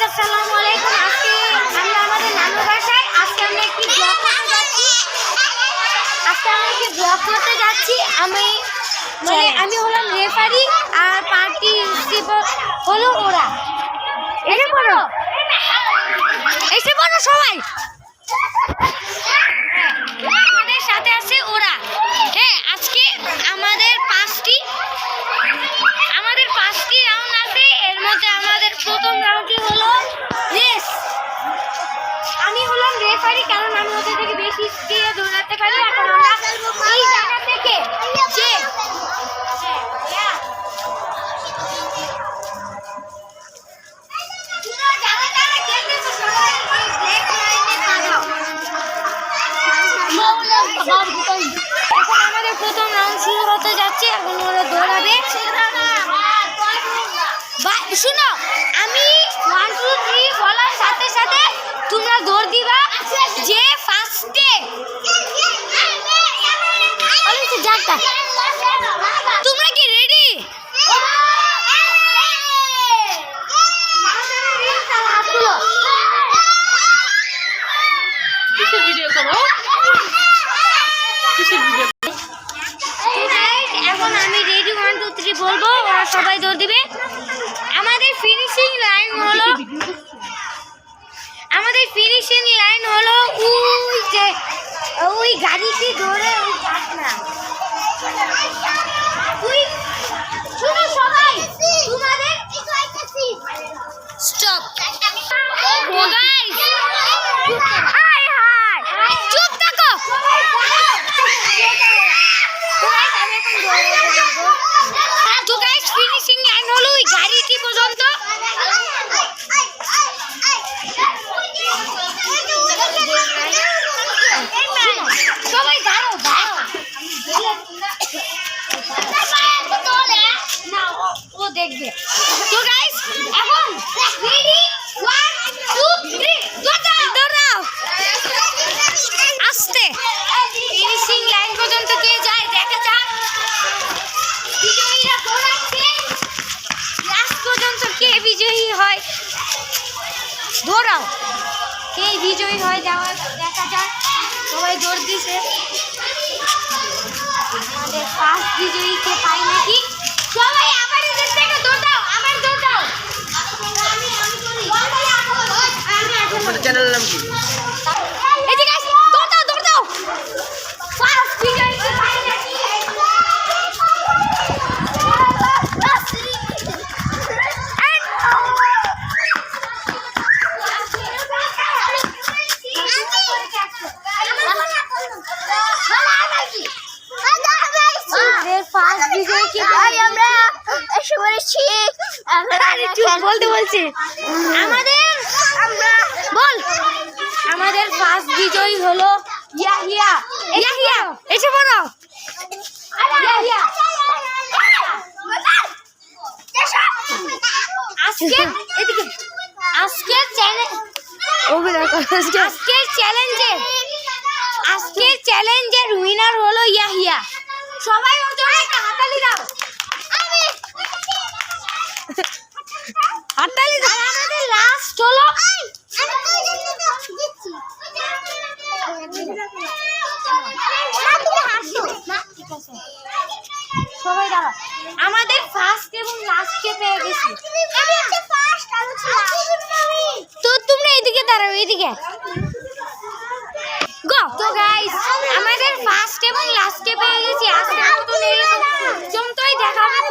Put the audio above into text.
আসসালামু আলাইকুম। আজকে আমরা আমাদের নানু বাসায় আজকে আমরা একটি ব্লগ করতে যাচ্ছি। আমি হলাম রেফারি আর পার্টিসিপেন্ট হলো ওরা। এসে পড়ো সবাই। আমাদের সাথে আছে ওরা। হ্যাঁ, আজকে আমাদের পাঁচটি রাউন্ড আছে। এর মধ্যে আমাদের প্রথম রাউন্ডটি হলো রেস। আমি হলাম রেফারি, কারণ আমি ওদের থেকে বেশি স্পিডে দৌড়াতে পারি। এখন আমরা এই জায়গা থেকে এখন আমাদের প্রথম রাউন্ড শুরু হতে যাচ্ছে। এখন ওরা দৌড়াবে। শুনো, আমি 1 2 3 বলার সাথে সাথে তোমরা দৌড় দিবা। যে ফার্স্টে তোমরা কি রেডি? এখন আমি রেডি 1 2 3 বলবো, ওরা সবাই দৌড় দিবে। আমাদের ফিনিশিং লাইন হলো ওই গাড়িটি ধরে শুনো সবাই, তোমাদের স্টপ। চুপ থাকো। তো গাইস, ফিনিশিং লাইন হলো ওই গাড়িটি পর্যন্ত। সবাই দাঁড়াও না, ও দেখবে। তো গাইস, এখন রেডি 1 2 3 দৌড়াও। আস্তে। ফিনিশিং লাইন পর্যন্ত কে যায় দেখা যাক। বিজয়ীরা দৌড়াচ্ছে, লাস্ট পর্যন্ত কে বিজয়ী হয়। দৌড়াও, কে বিজয়ী হয় দেখা যাক। সবাই দৌড় দিছে। আমাদের ফার্স্ট বিজয়ীকে পাই নাকি? সবাই আবার এদের থেকে দৌড় দাও, আবার দৌড় দাও। চ্যানেল নাম কি? এদিকে আস, দৌড় দাও। ফার্স্ট বিজয়ীকে পাই নাকি? ফার্স্ট বিজয়ীকে আমরা এসে পড়েছি। বলতে বলছি আমাদের ফার্স্ট বিজয়ী হলো ইয়াহিয়া। এসে পড়ো। আজকের চ্যালেঞ্জের উইনার হলো ইয়াহিয়া। সবাই ওর জন্য একটা হাততালি দাও। হাততালি দাও। আমাদের লাস্ট হলো সবাই দাঁড়াও। আমাদের ফার্স্ট এবং লাস্টকে পেয়ে গেছি। তো তোমরা এদিকে দাঁড়াও, এদিকে গো। তো গাইস, আমাদের ফার্স্ট এবং লাস্টকে পেয়ে গেছি। আজকের মতো দেখা হবে।